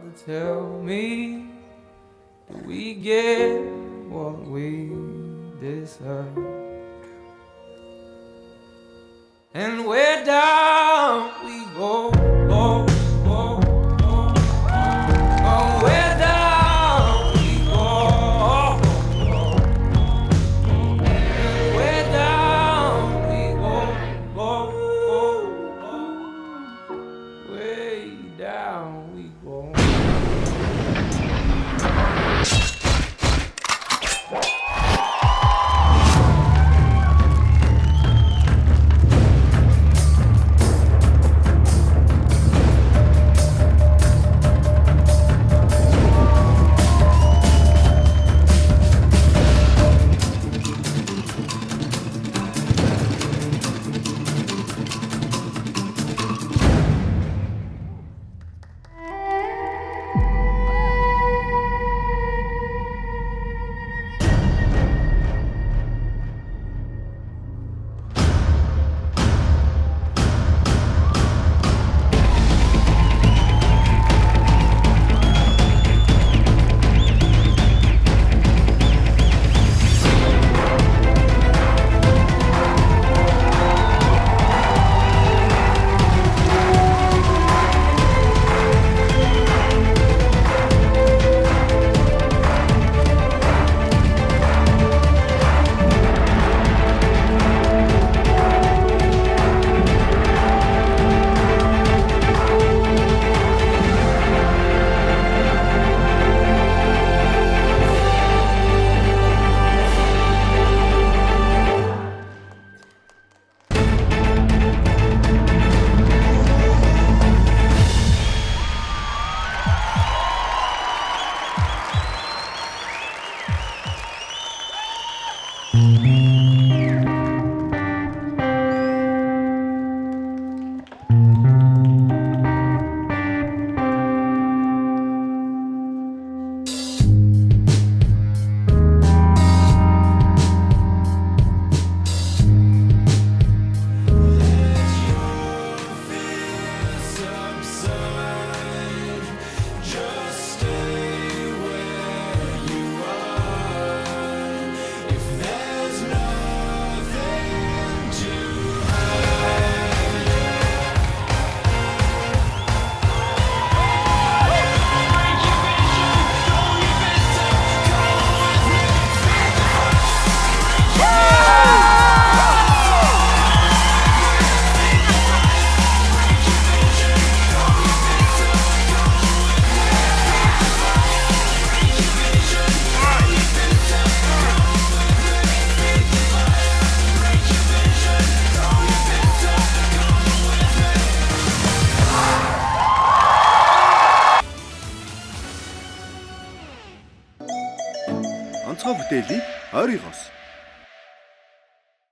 to tell me, do we get what we deserve? And where down we go, go, go, go. Oh, where down we go, and where down we go, go, go, go. Way down we go. Онцгой бүтээлийг ойрын хос